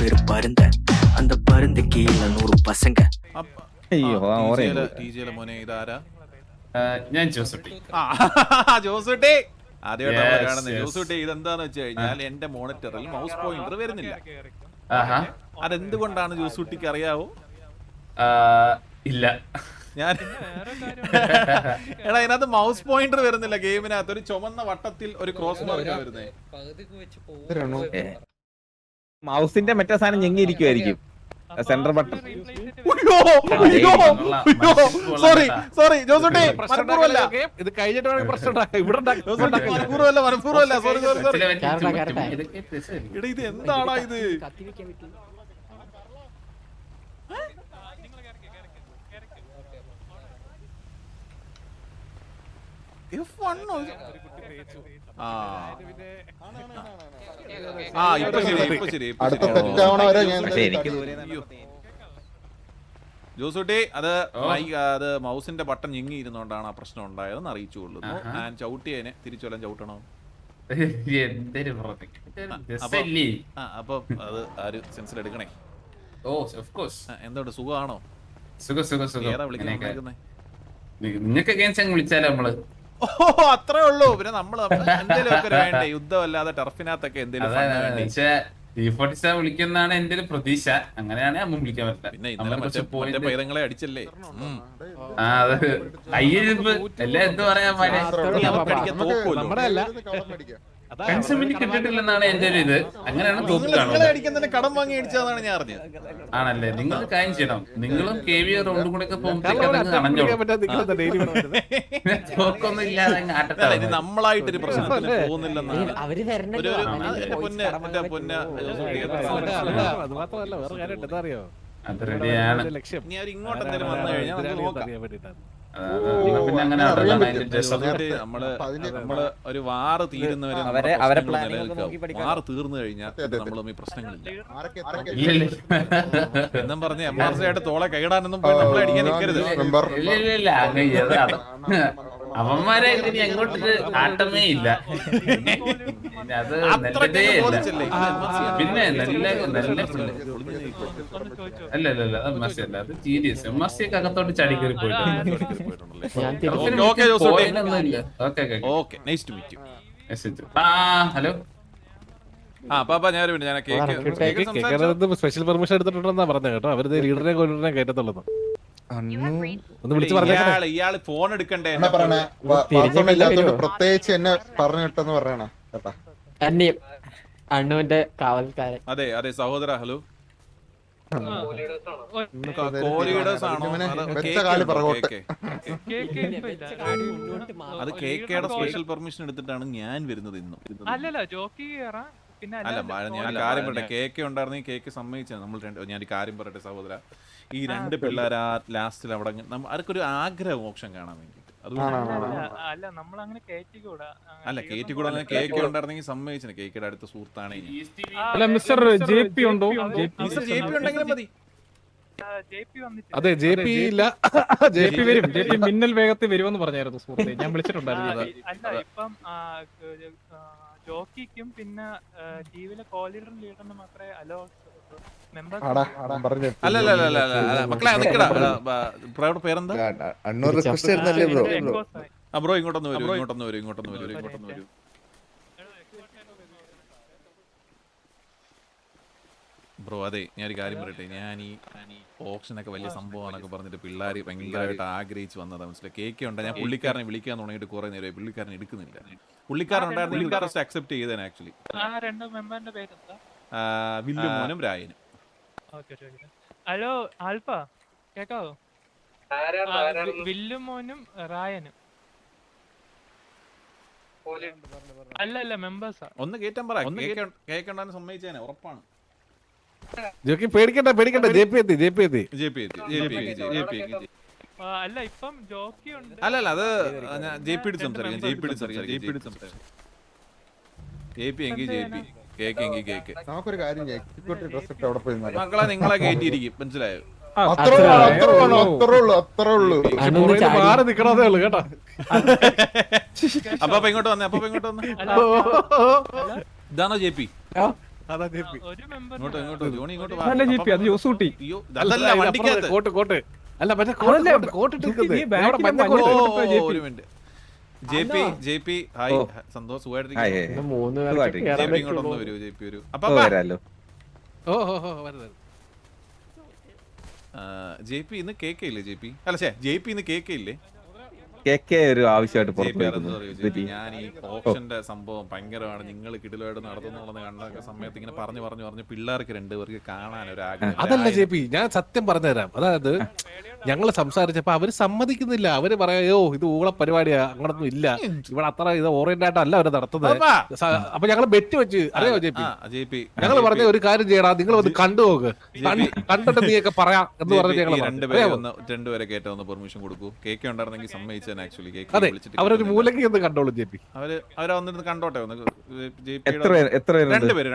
பேரு பருந்த அந்த பருந்து கீழ 100 பசங்க. അയ്യോ മോനെ ഇതാരാ? ഞാൻ ജോസുട്ടി. ജോസുട്ടി ആദ്യമായിട്ടാണ് കാണുന്നത്. ജോസുട്ടി ഇതെന്താന്ന് വെച്ച് കഴിഞ്ഞാൽ എന്റെ മോണിറ്ററിൽ മൗസ് പോയിന്റർ വരുന്നില്ല. അതെന്തുകൊണ്ടാണ് ജോസുട്ടിക്ക് അറിയാവോ? ഇല്ല, ഞാൻ എടാ ഇതിനകത്ത് മൗസ് പോയിന്റർ വരുന്നില്ല. ഗെയിമിനകത്ത് ഒരു ചുമന്ന വട്ടത്തിൽ ഒരു ക്രോസ് മാർക്ക് വരുന്നേ. മൗസിന്റെ മറ്റേ സാധനം ഞെങ്ങിയിരിക്കുമായിരിക്കും, centre button. Sorry sorry Josutty, മനഃപൂർവ്വമല്ല. ഇത് കഴിഞ്ഞിട്ട് മനഃപൂർവ്വമല്ല. Sorry sorry sorry. എടാ ഇത് എന്താടാ ഇത്? ജോസൂട്ടി അത് മൗസിന്റെ ബട്ടൺ ഞെങ്ങിയിരുന്നോണ്ടാണ് ആ പ്രശ്നം ഉണ്ടായതെന്ന് അറിയിച്ചു കൊള്ളുന്നു. ഞാൻ ചവിട്ടിയതിനെ തിരിച്ചൊല്ലാൻ ചവിട്ടണോ? അപ്പൊ അത് ആര് സെൻസിൽ എടുക്കണേ? എന്തുകൊണ്ട് സുഖമാണോ? നിങ്ങൾക്ക് വിളിച്ചാലോ നമ്മള്? ഓ അത്രേ ഉള്ളൂ. പിന്നെ നമ്മള് എന്തെങ്കിലുമൊക്കെ വേണ്ടേ? യുദ്ധമല്ലാതെ ടർഫിനകത്തൊക്കെ എന്തെങ്കിലും വിളിക്കുന്നതാണ് എന്റെ ഒരു പ്രതീക്ഷ. അങ്ങനെയാണ് അമ്മ വിളിക്കാൻ പറ്റില്ല. പിന്നെ ഇന്നലെ മറ്റേ പൈതങ്ങളെ അടിച്ചല്ലേ? എല്ലാം എന്ത് പറയാൻ കിട്ടിട്ടില്ലെന്നാണ് എന്റെ ഒരു ഇത്. അങ്ങനെയാണ് കടം വാങ്ങി അടിച്ചതാണ് ഞാൻ അറിഞ്ഞത്. ആണല്ലേ? നിങ്ങൾ കാര്യം ചെയ്യണം, നിങ്ങളും കെ വി റൗണ്ടും കൂടെ ഒക്കെ തോക്കൊന്നും ഇല്ലാതെ ഇത് നമ്മളായിട്ടൊരു പ്രശ്നത്തിൽ പോകുന്നില്ലെന്നാണ്. അത് റെഡിയാണ്. ഇനി അവർ ഇങ്ങോട്ട് എന്തെങ്കിലും വന്നു കഴിഞ്ഞാൽ നമ്മള് ഒരു വാറ് തീരുന്നവരെ വാറ് തീർന്നു കഴിഞ്ഞാൽ നമ്മളും ഈ പ്രശ്നങ്ങളില്ല എന്നും പറഞ്ഞ് MRC ആയിട്ട് തോളെ കൈയിടാനൊന്നും പോയി നമ്മളെ അടിക്കാൻ നിൽക്കരുത്. അവന്മാരെ എങ്ങോട്ടൊരു ആട്ടമേ ഇല്ല. അത് പിന്നെ അല്ല അത് സീരിയസ്. MRC ഒക്കെ അകത്തോട്ട് ചാടി കയറി ഹലോ. സ്പെഷ്യൽ പെർമിഷൻ എടുത്തിട്ടുണ്ടെന്നാ പറഞ്ഞ കേട്ടോ. അവര് ലീഡറിനെ കൊല്ലിനെ കയറ്റത്തുള്ളൂ. ഒന്ന് വിളിച്ചു പറഞ്ഞ ഇയാള് ഫോൺ എടുക്കണ്ടേ? പ്രത്യേകിച്ച് എന്നെ പറഞ്ഞു കിട്ടെന്ന് പറയണ കേട്ടാ. അണ്ണുവിന്റെ കാവൽക്കാരൻ. അതെ അതെ സഹോദര. ഹലോ, അത് കേക്കയുടെ സ്പെഷ്യൽ പെർമിഷൻ എടുത്തിട്ടാണ് ഞാൻ വരുന്നത് ഇന്നും. അല്ല ഞാൻ കാര്യം പറയട്ടെ. കേക്ക് ഉണ്ടായിരുന്നെങ്കിൽ കേക്ക് സമ്മതിച്ചാണ് നമ്മൾ. ഞാനൊരു കാര്യം പറയട്ടെ സഹോദര, ഈ രണ്ട് പിള്ളേർ ആ ലാസ്റ്റിൽ അവിടെ അവർക്കൊരു ആഗ്രഹ മോക്ഷം കാണാൻ വേണ്ടിട്ട്. അല്ല കേറ്റിക്കൂടാ. കേക്ക് ഉണ്ടായിരുന്നെങ്കിൽ സമ്മതിച്ചു. കേക്കയുടെ അടുത്ത സുഹൃത്താണ്. മിസ്റ്റർ JP ഉണ്ടോ? ഉണ്ടെങ്കിലും മതി. അതെ JP ഇല്ല. JP വരും. JP മിന്നൽ വേഗത്തിൽ വരുമെന്ന് പറഞ്ഞായിരുന്നു സുഹൃത്തെ. ഞാൻ വിളിച്ചിട്ടുണ്ടായിരുന്നു. ജോക്കിക്കും പിന്നെ ടീവിലെ കോൾ ലീഡറിന് മാത്രമേ അലോ പേരെന്താ? ബ്രോ ഇങ്ങോട്ടൊന്ന് വരൂ. ബ്രോ അതെ ഞാനൊരു കാര്യം പറയട്ടെ. ഞാൻ ഈ ഓപ്ഷനൊക്കെ വലിയ സംഭവമാണൊക്കെ പറഞ്ഞിട്ട് പിള്ളേർ ഭയങ്കരമായിട്ട് ആഗ്രഹിച്ച് വന്നതാണ്. മനസ്സിലായി? കേക്ക് ഉണ്ട്. ഞാൻ പുള്ളിക്കാരനെ വിളിക്കാൻ തുടങ്ങിയിട്ട് കുറെ നേരമായി. പുള്ളിക്കാരൻ എടുക്കുന്നില്ല. പുള്ളിക്കാരൻ ഉണ്ടായിരുന്നു അക്സെപ്റ്റ് ചെയ്തേനെ ആക്ച്വലി. വില്ലുമോനും രായനും. ഹലോ ആൽഫ കേക്കാവോ? വില്ലുമോനും റായനും. അല്ല മെമ്പേഴ്സാ. ഒന്ന് കേറ്റാൻ പറ. കേൾക്കണ്ടാന്ന് സമ്മതിച്ചേനെ ഉറപ്പാണ്. പേടിക്കണ്ട. JP എത്തി. അല്ല ഇപ്പം ജോക്കി ഉണ്ട്. അല്ല അത് JP സംസാരിക്കാം. JP എങ്കിൽ JP, കേക്ക് എങ്കിൽ കേക്ക്. നമുക്കൊരു കാര്യം മക്കളെ നിങ്ങളെ കയറ്റിയിരിക്കും. മനസ്സിലായോ? അത്രേ ഉള്ളൂ. മാറി നിക്കണതേ ഉള്ളു കേട്ടോ. അപ്പൊ ഇങ്ങോട്ട് വന്നേ. ഇതാണോ JP? അതാ ജെപി. ഒരു മെമ്പർ ഇങ്ങോട്ട് ഇങ്ങോട്ട് ജോണി ഇങ്ങോട്ട് വാ. അതല്ല GP, അത് ജോസൂട്ടി. അയ്യോ അല്ല, അതല്ല ഇത് വണ്ടിക്കകത്ത് അപ്പുറത്ത് കോട്ട് അല്ല മറ്റേ അതല്ലേ, കോട്ട് ഈ ബാക്കിലെ മഞ്ഞ ഓ, കോട്ട് JP. ഒരു minute J P hi Santhosh സുഖമായിട്ടിരിക്കുന്നു. ജെ പി ഇങ്ങോട്ടൊന്ന് വരൂ ജെ പി വരൂ അപ്പൊ വരാലോ. ഓ വരുന്നത് ജെ പി ഇന്ന് കേക്ക് ഇല്ലേ ജെ പി അല്ല ജെ പി ഇന്ന് കേക്ക് ഇല്ലേ കേക്ക് ഒരു ആവശ്യമായിട്ട് ജെ പി പുറത്തു ആരെന്ന് പറയൂ ജെ പി ഞാൻ ഈ ഓപ്ഷന്റെ സംഭവം ഭയങ്കരമാണ് നിങ്ങൾ കിടിലമായിട്ട് നടത്തുന്നുള്ളത് കണ്ട സമയത്ത് ഇങ്ങനെ പറഞ്ഞു പിള്ളേർക്ക് രണ്ടുപേർക്ക് കാണാൻ ഒരു ആഗ്രഹം അതല്ല ജെപി, ഞാൻ സത്യം പറഞ്ഞുതരാം. അതായത് ഞങ്ങള് സംസാരിച്ചപ്പോ അവര് സമ്മതിക്കുന്നില്ല. അവര് പറയാ ഇത് ഊള പരിപാടിയാ, അങ്ങനൊന്നും ഇല്ല ഇവിടെ, അത്ര ഇത് ഓറിയന്റഡ് ആയിട്ടല്ല അവര് നടത്തുന്നത്. അപ്പൊ ഞങ്ങള് ബെറ്റ് വെച്ച് അറിയോ ജെ പി, ഞങ്ങള് പറഞ്ഞ ഒരു കാര്യം ചെയ്യടാ, നിങ്ങൾ ഒന്ന് കണ്ടു നോക്ക്, കണ്ടിട്ട് നീയൊക്കെ പറയാം എന്ന് പറഞ്ഞ് രണ്ടുപേരെ കേട്ടൊന്ന് പെർമിഷൻ കൊടുക്കൂ. കേക്ക് ഉണ്ടായിരുന്നെങ്കിൽ സമ്മതിച്ചാൽ ആക്ച്വലി കേക്ക് അതെ, അവരൊരു മൂലക്ക് ഒന്ന് കണ്ടോളൂ ജെ പി. അവരെ വന്നിരുന്ന് കണ്ടോട്ടെ ഒന്ന്. എത്ര രണ്ടുപേര്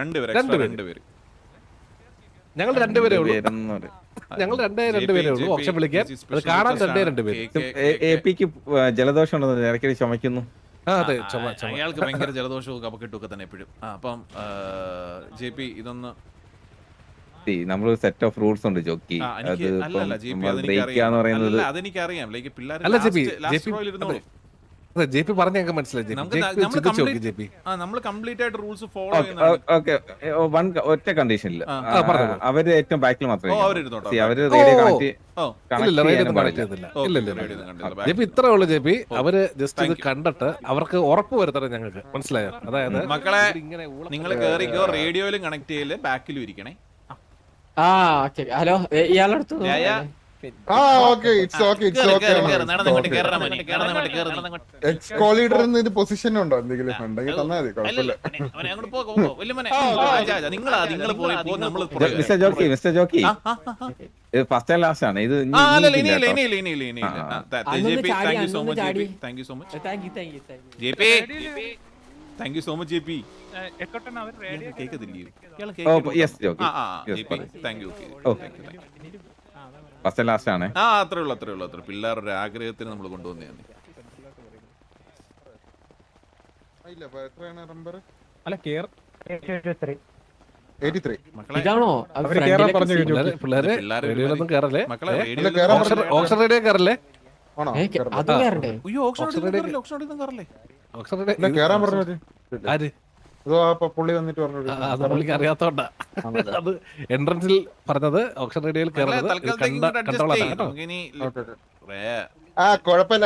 ഞങ്ങൾ രണ്ടുപേരേ ഉള്ളൂ, ഞങ്ങൾ രണ്ടുപേരേ ഉള്ളൂ ഓപ്ഷൻ വിളിക്കാൻ. അത് കാണാൻ രണ്ടുപേര്. എപിക്ക് ജലദോഷം ഉണ്ടെന്ന് ഇടയ്ക്കിടെ ചുമക്കുന്നു. അതെ, അയാൾക്ക് ഭയങ്കര ജലദോഷവും കപക്കെട്ടും ഒക്കെ തന്നെ എപ്പോഴും. അപ്പം ജെ പി ഇതൊന്ന് നമ്മള് സെറ്റ് ഓഫ് റൂൾസ് ഉണ്ട് ജോക്കി. അതെനിക്കറിയാം. ലൈക്ക് പിള്ളേർ ജെ പി പറഞ്ഞ ഞങ്ങൾക്ക് മനസ്സിലായി. നമ്മൾ കംപ്ലീറ്റ് ആയിട്ട് റൂൾസ് ഫോളോ ചെയ്യുന്ന ഒറ്റ കണ്ടീഷനിൽ അവര് ഏറ്റവും ബാക്കിൽ മാത്രമേ അവര് ഇത്രേ ഉള്ളൂ ജെ പി. അവര് ജസ്റ്റ് ഇത് കണ്ടിട്ട് അവർക്ക് ഉറപ്പ് വരുത്തണം ഞങ്ങൾക്ക്, മനസ്സിലായോ? അതായത് മക്കളെ നിങ്ങൾ കേറിക്കോ, റേഡിയോയിലും കണക്ട് ചെയ്യല്, ബാക്കിലും ഇരിക്കണേ. ഹലോ, ഇയാളെടുത്തു പൊസിഷൻ ഉണ്ടോ എന്തെങ്കിലും ഉണ്ടെങ്കിൽ തന്നാൽ മതി, കുഴപ്പമില്ല. Mister jockey first and last ആണ് ഇത്. Thank you so much J P. First last ആണ്. അത്രേ ഉള്ളൂ. പിള്ളേരുടെ ആഗ്രഹത്തിന് നമ്മൾ കൊണ്ടുവന്നതാണ്. ഇതാണോ ഓപ്ഷൻ റേഡിയോ കയറല്ലേ? അതും കയറണ്ടേ? കേറാൻ പറഞ്ഞത് ആര്? പുള്ളി വന്നിട്ട് പറഞ്ഞു. അത് പുള്ളിക്ക് അറിയാത്തോണ്ടാ അത് എൻട്രൻസിൽ പറഞ്ഞത്. ഓപ്ഷൻ റേഡിയോയിൽ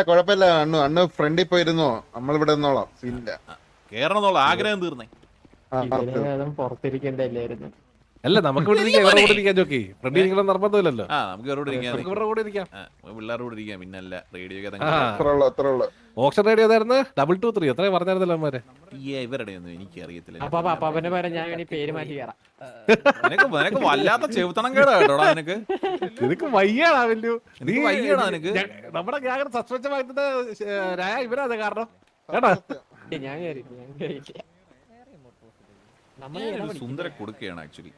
കുഴപ്പമില്ല അണ്ണു ഫ്രണ്ടിൽ പോയിരുന്നോ, നമ്മളിവിടെ നിന്നോളാം. കേറണമെന്നുള്ള ആഗ്രഹം തീർന്നേ. പുറത്തിരിക്കണ്ടായിരുന്നു. അല്ല, നമുക്ക് ഇവിടെ ഇരിക്കാം ജോക്കി. ഫ്രണ്ട് ഇരിക്കണം നിർബന്ധമില്ലല്ലോ. നമുക്ക് പിള്ളേരോട് ഇരിക്കാം. പിന്നല്ല റേഡിയോ ഓപ്ഷൻ റേഡിയോ ഏതായിരുന്നു? 223 എത്ര പറഞ്ഞായിരുന്നല്ലോ അവന്മാരെ. ഇവരുടെ ഒന്നും എനിക്ക് അറിയത്തില്ല. ഞാൻ വല്ലാത്ത ചെവുത്തണം കേടാ കേട്ടോടാ നിനക്ക്. നിനക്ക് വയ്യാടാ വല്യു, നീ വയ്യാടാ നിനക്ക്. നമ്മുടെ ഗ്യാങ് സസ്പെൻഷൻ വാങ്ങുന്നത് ഇവരാണ് കാരണം കേട്ടാ. സുന്ദര കൊടുക്കുകയാണ് ആക്ച്വലി.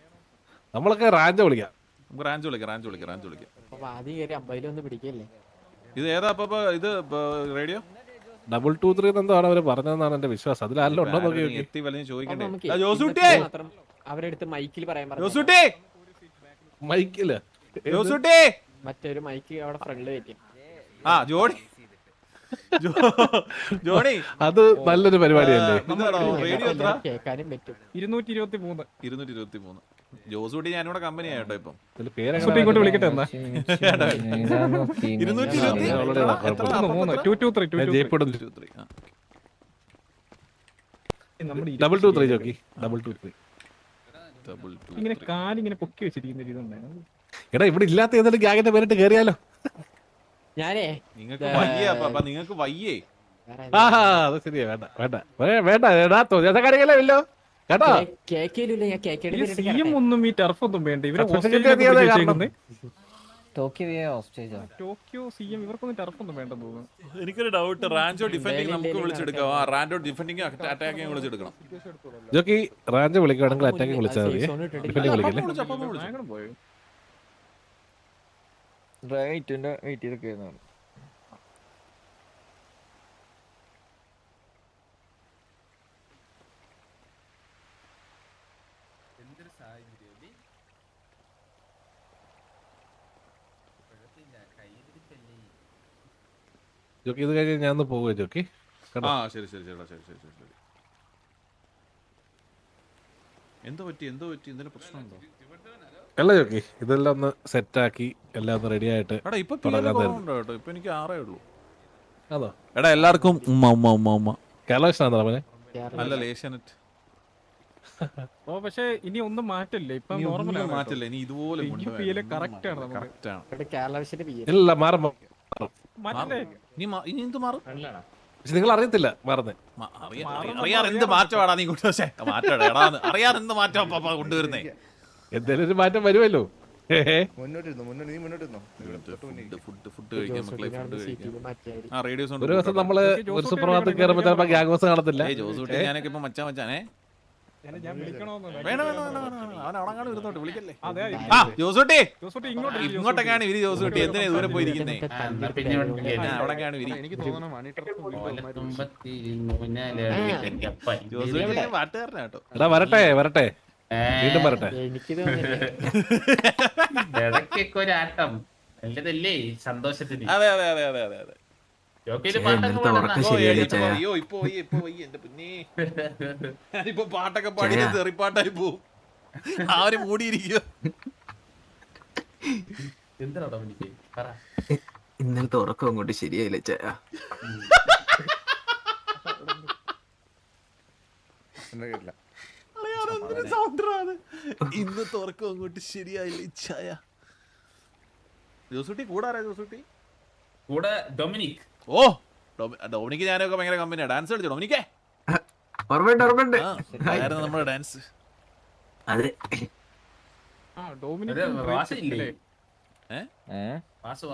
നമ്മളൊക്കെ റാഞ്ച് വിളിക്കാം. നമുക്ക് റാഞ്ച് വിളിക്കാം. ഇത് ഏതാ അപ്പൊ? ഇത് റേഡിയോ 223 എന്താണ് അവര് പറഞ്ഞതെന്നാണ് എന്റെ വിശ്വാസം. അതിൽ ആരെല്ലാം ഉണ്ടോ നോക്കി എത്തി വലഞ്ഞ് ചോദിക്കണ്ടേ? അവരെടുത്ത് മൈക്കിൽ പറയാൻ മൈക്കില് മറ്റൊരു മൈക്ക് അവിടെ ഫ്രണ്ടിൽ വെക്കും. ജോണി അത് നല്ലൊരു പരിപാടിയല്ലേ? കേൾക്കാനും പറ്റും. 223 ജോസൂട്ടി ഞാനിവിടെ കമ്പനി ആയിട്ടോ. ഇപ്പം ഇങ്ങോട്ട് വിളിക്കട്ടെ എന്നാ. 223 ജോക്കി. 223 ഇങ്ങനെ കാലിങ്ങനെ പൊക്കി വെച്ചിരിക്കുന്ന ഇതുണ്ടായിരുന്നു. എടാ, ഇവിടെ ഇല്ലാത്ത ഏതെങ്കിലും ഗ്യാങ്ങിന്റെ പേരിട്ട് കേറിയാലോ? ഞാനേ നിങ്ങൾക്ക് വയ്യേ? അത് ശരിയാ. വേണ്ട കാര്യങ്ങളല്ലോ കേട്ടോ. ഒന്നും ഈ ടർഫൊന്നും വേണ്ട. ഇവരെ ടോക്കിയോ CM ഇവർക്കൊന്നും ടർഫൊന്നും വേണ്ടെന്ന് തോന്നുന്നു. എനിക്കൊരു ഡൗട്ട്. റാൻഡോ ഡിഫെൻഡിങ് നമുക്ക് വിളിച്ചെടുക്കാം. റാൻഡോ ഡിഫെൻഡിങ് അറ്റാക്കിങ് വിളിച്ചെടുക്കണം. ജോക്കി റാഞ്ച് വിളിക്കുകയാണെങ്കിൽ അറ്റാക്കിങ് വിളിച്ചാൽ മതി. ഡിഫെൻഡിങ് വിളിക്കല്ലേ? ജോക്കി ഇത് കഴിഞ്ഞ് ഞാൻ ഒന്ന് പോവുക ജോക്കി. ആ ശരി ശരി ചേട്ടാ ശരി ശരി ശരി ശരി. എന്തോ പറ്റി എന്തെങ്കിലും പ്രശ്നമുണ്ടോ? അല്ല ജോക്കി ഇതെല്ലാം ഒന്ന് സെറ്റാക്കി എല്ലാം ഒന്ന് റെഡി ആയിട്ട് എടാ ഇപ്പൊ തുടങ്ങാൻ കേട്ടോ, ഇപ്പൊ എനിക്ക് 6 ഉള്ളൂ. അതോ എടാ എല്ലാവർക്കും ഉമ്മ കേരളാണോ പറഞ്ഞേ? അല്ല ലേശനറ്റ് ഓ പക്ഷെ ഇനി ഒന്നും മാറ്റില്ല, ഇപ്പൊ ഇനി നോർമൽ ഒന്നും മാറ്റില്ല, ഇനി ഇതുപോലെ കറക്റ്റ് ആണ് നമുക്ക്. കറക്റ്റ് ആണ്. ഇവിടെ കേരള വിഷയുടെ പി ഇല്ല മാറും. മാറ്റണ്ടേ? ഇനി എന്ത് മാറും? പക്ഷെ നിങ്ങൾ അറിയത്തില്ല മാറുന്നേ. അറിയാൻ എന്ത് മാറ്റമാടാ നീ കൊണ്ടുവച്ചേ? മാറ്റം അറിയാൻ എന്ത് മാറ്റം കൊണ്ടുവരുന്നേ? എന്തേലും ഒരു മാറ്റം വരുമല്ലോ. ഫുഡ് കഴിക്കാം മക്കളെ, ഫുഡ് കഴിക്കാം. മാറ്റിയായിരിക്കും. ആ റേഡിയോസ് ഒരു ദിവസം നമ്മള് ഒരു സുപ്രഭാതത്തിൽ കയറുമ്പോ ചിലപ്പോ ഗ്യാങ് ഹൗസ് കാണത്തില്ല. ജോസൂട്ടി ഞാനൊക്കെ ഇപ്പൊ മച്ചാനെ ഞാൻ വിളിക്കണോന്ന് വേണം അവൻ അവിടെങ്ങാണ് ഇരുന്നോട്ട് വിളിക്കല്ലേ. അതെ ആ ജോസൂട്ടി ജോസൂട്ടി ഇങ്ങോട്ട് ഇങ്ങോട്ടൊക്കെയാണ് ഇവര്. ജോസൂട്ടി എന്തിനാ ദൂരെ പോയിരിക്കുന്നേ? അവിടെയൊക്കെയാണ് ഇവര്. എനിക്ക് തോന്നുന്നു ജോസൂട്ടി പാട്ടുകാരനാ കേട്ടോ. എടാ വരട്ടെ വീണ്ടും വരട്ടെ. എനിക്ക് തോന്നുന്നില്ല. ഇടയ്ക്കൊക്കെ ഒരു ആട്ടം നല്ലതല്ലേ സന്തോഷത്തിന്. അതെ അതെ അതെ അതെ അതെ അതെ. ജോക്കിയില് പാട്ടൊക്കെ പാടുന്ന. അയ്യോ ഇപ്പൊ എന്റെ പിന്നെ ഞാനിപ്പോ പാട്ടൊക്കെ പാടി തെറിപ്പാട്ടായി പോവും. ആര് മൂടിയിരിക്കുക. എന്തിനാണോ എനിക്ക് പറ. ഇന്നലത്തെ ഉറക്കം അങ്ങോട്ട് ശരിയായില്ല ചായ. കേട്ടില്ല. ഇന്നത്തെ ഉറക്കം അങ്ങോട്ട് ശരിയായില്ല ചായ. ജോസൂട്ടി കൂടാറാ? ജോസൂട്ടി കൂടെ ഡൊമിനിക്. ഓ ഡൊമിനിക്ക് ഞാനൊക്കെ ഭയങ്കര കമ്പനിയാ. ഡാൻസ് കളിച്ചോ ഡൊമിനിക്കേ? ഓർമ്മയുണ്ട്. ആയിരുന്നു നമ്മുടെ ഡാൻസ്. അതെ വാസില്ലേ? വാസു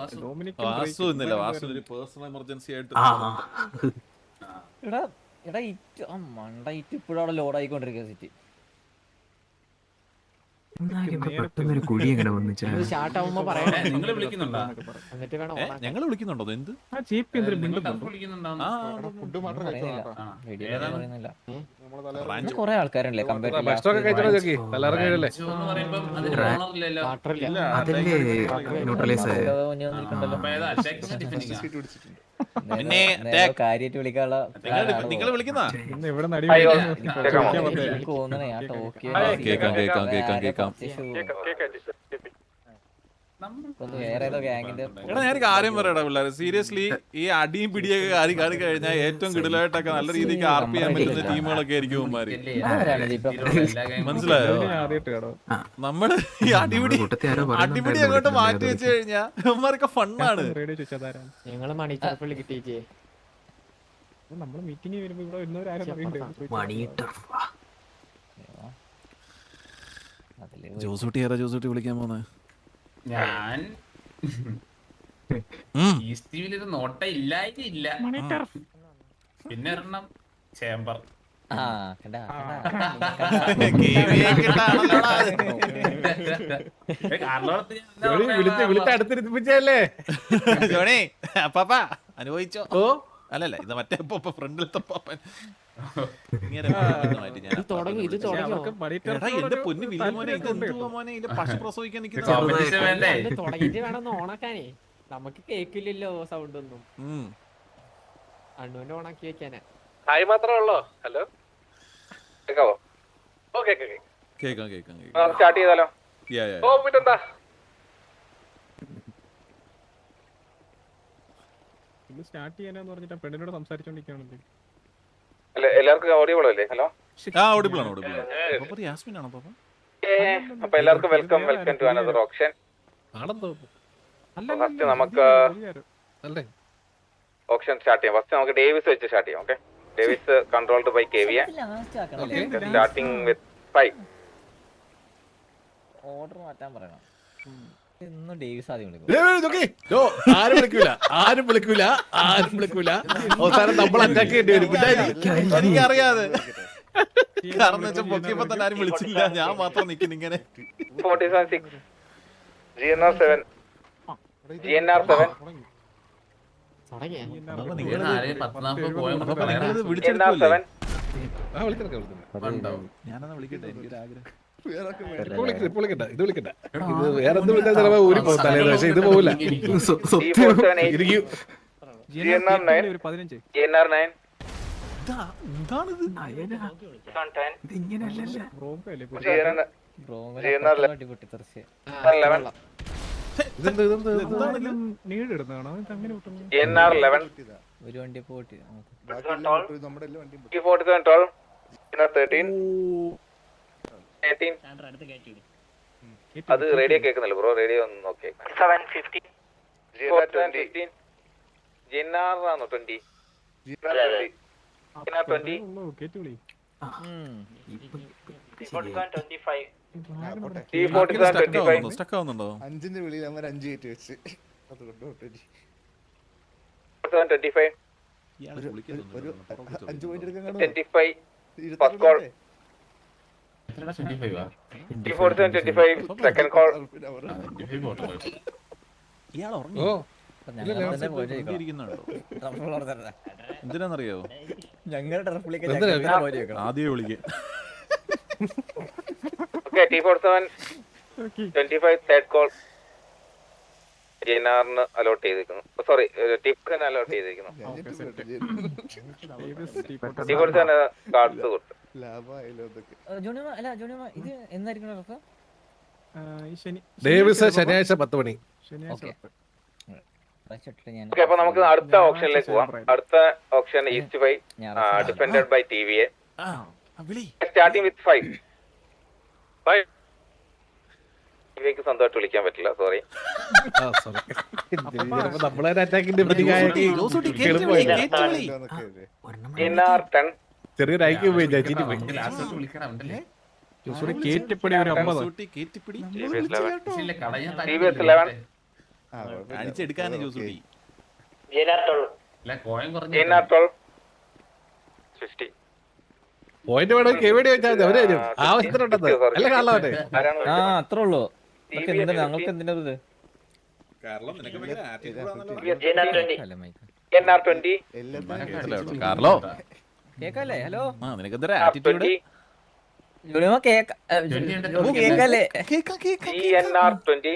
ഇന്നില്ല. വാസു ഒരു പേഴ്സണൽ എമർജൻസി ആയിട്ട്. എടാ മണ്ട ഇപ്പോഴും അവിടെ ലോഡ് ആയിക്കൊണ്ടിരിക്കുക സിറ്റി. പെട്ടെന്നൊരു കുഴി എങ്ങനെ വന്നു ചായ. സ്റ്റാർട്ട് ആവുമ്പോ പറയണേ. നിങ്ങൾ വിളിക്കുന്നുണ്ടോ? എന്നിട്ട് വേണം ഞങ്ങൾ വിളിക്കുന്നുണ്ടോ? എന്ത് ആ ജീപ്പ് എന്തൊരു മിണ്ടുന്നുണ്ടോ? വിളിക്കുന്നുണ്ടോ? ഫുഡ് മാത്രം കഴിച്ചോളാം. കൊറേ ആൾക്കാരുണ്ടല്ലേ ഭക്ഷണമൊക്കെ കഴിച്ചോ ജോക്കി? എല്ലാവരും കഴിയല്ലേ? എന്ന് പറയുമ്പം അതിന് ഓണറില്ലല്ലോ. അതല്ലേ ന്യൂട്രലൈസ് ആയ. അപ്പൊ ഏതാ ടെക്സ്റ്റ് ഡിഫെൻഡിങ് പിന്നെ കാര്യമായിട്ട് വിളിക്കാനുള്ള നിങ്ങൾ വിളിക്കുന്ന ഇന്ന് ഇവിടെ നടി കേക്കാം. വേറെ ഏതോ ഗ്യാങ്ങിന്റെ എടാ ഞാനൊരു കാര്യം പറയടാ പിള്ളേർ, സീരിയസ്ലി ഈ അടിയും പിടിയൊക്കെ കാണി കഴിഞ്ഞാൽ ഏറ്റവും കിടിലായിട്ടൊക്കെ നല്ല രീതിക്ക് RP ചെയ്യാൻ പറ്റുന്ന ടീമുകളൊക്കെ ആയിരിക്കും ഇവന്മാര്. മനസ്സിലായോ? ആദ്യമായിട്ട് കാണോ? നമ്മള് ഈ അടിപിടി അങ്ങോട്ട് മാറ്റി വെച്ച് കഴിഞ്ഞാൽ ഇവന്മാരൊക്കെ ഫണ്ണാണ്. റേഡിയോ ചോദിച്ചതാരാണ്? ഞങ്ങള് മണിച്ചപ്പള്ളി കിട്ടിയിച്ചേ. നമ്മള് മീറ്റിംഗ് വരുമ്പോ ഇവിടെ വരുന്നവരാരും ജോസൂട്ടി ഏതാ ജോസൂട്ടി വിളിക്കാൻ പോകുന്നത്? ഞാൻ ഈസ്റ്റ് ടീമിലൊരു നോട്ട ഇല്ലായിട്ടില്ല. പിന്നെ ഒരെണ്ണം ചേംബർ. വിളിച്ചടുത്തിരിപ്പിച്ചല്ലേ ജോണി അപ്പാ അനുഭവിച്ചോ? ഓ അല്ലല്ല ഇത് മറ്റേ ഫ്രണ്ടിലത്തെ പാപ്പൻ. ഇത് തുടങ്ങി എന്റെ പൊന്നു വില്ലുമോനെ ഇത് എന്തുവാ മോനെ ഇതിന്റെ പശു പ്രസവിക്കാൻ കോമ്പറ്റീഷൻ വേണ്ടേ? തുടങ്ങിട്ട് വേണം ഓണാക്കാനേ. നമുക്ക് കേക്കില്ലല്ലോ സൗണ്ട് ഒന്നും. അണ്ണുവിന്റെ ഓണാക്കി വെക്കാനാ. ഹായ് മാത്രമേ ഉള്ളോ? ഹലോ കേക്കാവോ? ഓക്കെ കേക്കാം സ്റ്റാർട്ട് ചെയ്താലോ? ഓ പിന്നെന്താ സ്റ്റാർട്ട് ചെയ്യാനാന്ന് പറഞ്ഞിട്ട് പെണ്ണിനോട് സംസാരിച്ചോണ്ടിരിക്കുകയാണല്ലേ. എല്ലാവർക്കും ഓഡിയബിൾ അല്ലേ? ഹലോ ഓഡിബിൾ ആണ്. യാസ്മിൻ ആണോ പാപ്പ? അപ്പൊ എല്ലാവർക്കും welcome to another option. First നമുക്ക് ഓപ്ഷൻ സ്റ്റാർട്ട് ചെയ്യാം. ഫസ്റ്റ് നമുക്ക് ഡേവിസ് വെച്ച് സ്റ്റാർട്ട് ചെയ്യാം. Okay, Davis controlled by KVA. Starting with 5. Order മാറ്റാൻ പറയണം. ഇന്ന് ഡേവിസ് ആദ്യം വിളിക്കും. ആരും വിളിക്കൂല അവസാനം നമ്മൾ അറ്റാക്ക് ചെയ്യേണ്ടി വരും. എനിക്കറിയാതെ കാരണം വെച്ചാൽ പൊക്കിയപ്പോ തന്നെ ആരും വിളിച്ചില്ല, ഞാൻ മാത്രം നിൽക്കുന്നു ഇങ്ങനെ. 47-6 GNR 7 ഞാനെന്നാ വിളിക്കട്ടെ, എനിക്കൊരു ആഗ്രഹം. ഇപ്പൊ വിളിക്കണ്ട ഇത് വിളിക്കണ്ട ഇത് വേറെ എന്ത് വിളിച്ചാൽ ചിലപ്പോ ഊരി പോകും തലേന്ന് പക്ഷെ ഇത് പോകില്ല ഇരിക്കും ഒരു 15 ഇതെന്ത് നീട് ഇടുന്നതാണോ അങ്ങനെ കിട്ടുന്നു ഒരു വണ്ടി പോട്ടി അത് റേഡിയോ കേൾക്കുന്നില്ല ബ്രോ റേഡിയോ ഒന്ന് നോക്കി ജിന്നാറാണോ 20 കേട്ടുവിളി സ്റ്റക്ക് ആവുന്നുണ്ടോ 5ന്റെ വിളിയിൽ അവർ 5 കയറ്റി വെച്ച് അതുകൊണ്ട് ഇയാള് വിളിക്കുന്നുണ്ടോ? ഒരു 5 പോയിന്റ് എടുക്കാൻ 25 സെക്കൻഡ് കോൾ ഇയാൾ ഉറങ്ങി ഓ ഇരിക്കുന്നുണ്ടോ? എന്തിനാന്നറിയോ? ഞങ്ങളുടെ ആദ്യമേ വിളിക്കുക. T47 25 തേർഡ് കോൾ ജിന്നാറിന് അലോട്ട് ചെയ്തിരിക്കുന്നു. സോറി ടിപ്പിന് അലോട്ട് ചെയ്തിരിക്കുന്നു. T47 കാർഡ്സ് കൊടുത്തു. ലാഭമായല്ലോ അതൊക്കെ. ജോണിമ ഇത് എന്നായിരിക്കും ഡേവിസ് ശനിയാഴ്ച 10 മണി. ഓക്കെ അപ്പൊ നമുക്ക് അടുത്ത ഓപ്ഷനിലേക്ക് പോവാം. അടുത്ത option east 5 defended by TVA starting with 5 TVക്ക് സ്വന്തമായിട്ട് വിളിക്കാൻ പറ്റില്ല സോറി. നമ്മളെ അറ്റാക്കിന്റെ ജിന്നാർ 10 ചെറിയൊരു ഐക്യം പോയി ചീറ്റി പോയി. കേറ്റപ്പടി ഒരു 50 TVS 11 അടിച്ചെടുക്കാനേ ജോസൂട്ടി. ജിന്നാർ 12 50 പോയിന്റ് വേണം കെവിടി വെച്ചാൽ മതി അവര് തരും ആവശ്യത്തിനുണ്ടത് അല്ല കള്ളവനെ. ആ അത്രേ ഉള്ളൂ. ഞങ്ങൾക്ക് എന്തിനാ ഇത് ജിന്നാർ 20 കാർലോ കേക്കല്ലേ? ഹലോ നിനക്കെന്തര ആറ്റിറ്റ്യൂഡ്? ജോണിമ കേക്കല്ലേ? GNR 20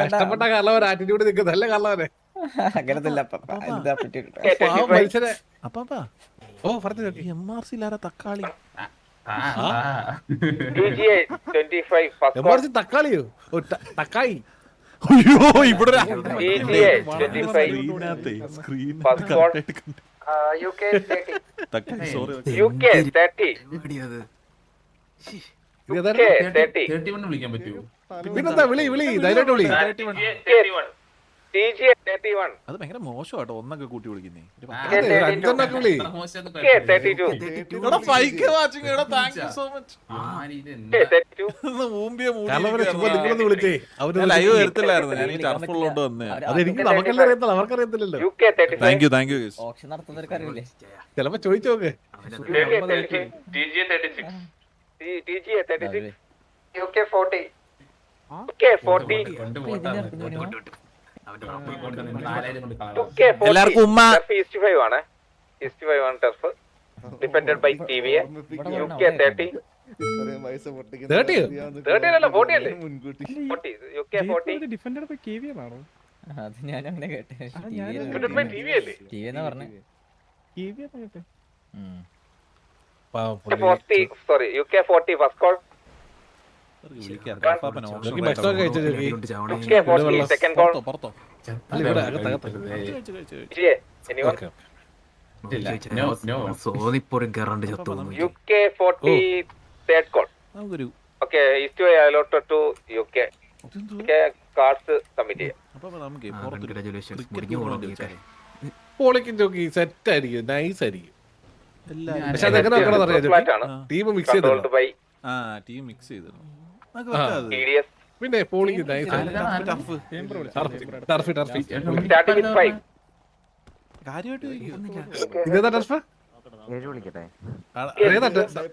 കഷ്ടപ്പെട്ട കള്ളവൻ ആറ്റിറ്റ്യൂഡ് നിൽക്കുന്നത് അല്ല കള്ളവനെ. അങ്ങനത്തില്ല മനുഷ്യനെ അപ്പാ ഓ പറഞ്ഞു MRC ലാര തക്കാളി TGA 25 ഫസ്റ്റ് കോൾ എമർജി തക്കാളിയോ ഓ തക്കായി. അയ്യോ ഇവിടെ TGA 25 screen first call UK 30 തക്കാളി സോറി UK 30 UK 30 31 വിളിക്കാൻ പറ്റുമോ? പിന്നെന്താ വിളി ധൈര്യമായിട്ട് വിളി. TGA 31 അത് ഭയങ്കര മോശമാട്ടോ ഒന്നൊക്കെ കൂട്ടി വിളിക്കുന്നേ. അഞ്ചെണ്ണൊക്കെ വിളി. UK 32 കള്ളവനെ ചുമ്മാ നിങ്ങളൊന്ന് വിളിച്ചേ അവര് ലൈവ് വരത്തില്ലായിരുന്നു ഞാൻ ഈ ടർഫുള്ളോണ്ട് വന്നേ. അതെനിക്ക് നമുക്കെല്ലാം അറിയത്തില്ല അവർക്കറിയത്തില്ലല്ലോ. UK 35 താങ്ക് യു ഓപ്ഷൻ നടത്തുന്നവർക്ക് അറിയില്ലേ? ചിലപ്പോ ചോദിച്ചു നോക്ക്. TGA 36 UK 40 UK 40 എല്ലാവർക്കും ഉമ്മ. East 5 ആണ് East 5 ആണ് turf defended by TVA UK 30 30 അല്ല 40 അല്ലേ മുൻകൂട്ടി 40 UK 40 ഡിഫൻഡർ ബൈ KVM ആണോ? അത് ഞാൻ അങ്ങനെ കേട്ടെ. ഡിഫെൻഡഡ് ബൈ TV അല്ലേ TV എന്നാ പറഞ്ഞേ. KVM ആകട്ടെ. പാവം പുള്ളി. 40 sorry UK 40 first call jockey ഭക്ഷണം കഴിച്ചോ ജോക്കി? UK 40 സെക്കൻഡ് കോൾ പുറത്തോ അല്ല ഇവിടെ അകത്ത് TGA anyone okay UK 40 third call നമുക്കൊരു okay East 5 allotted to UK cards submit ചെയ്യാം. അപ്പൊ നമുക്ക് പുറത്ത് പൊളിക്കും ജോക്കി സെറ്റ് ആയിരിക്കും നൈസ് ആയിരിക്കും. എല്ലാരും പക്ഷെ അതെങ്ങനെ വെക്കണം അറിയാം ഫ്ലാറ്റ് ജോക്കി? ആണ് ടീം മിക്സ് controlled ചെയ്തോ by ടീം മിക്സ് ചെയ്തിരുന്നു TDS പിന്നെ പൊളിക്കും നൈസ് ടർഫി starting with 5 കാര്യമായിട്ട് ഇതേതാ ടർഫ് ഏതാ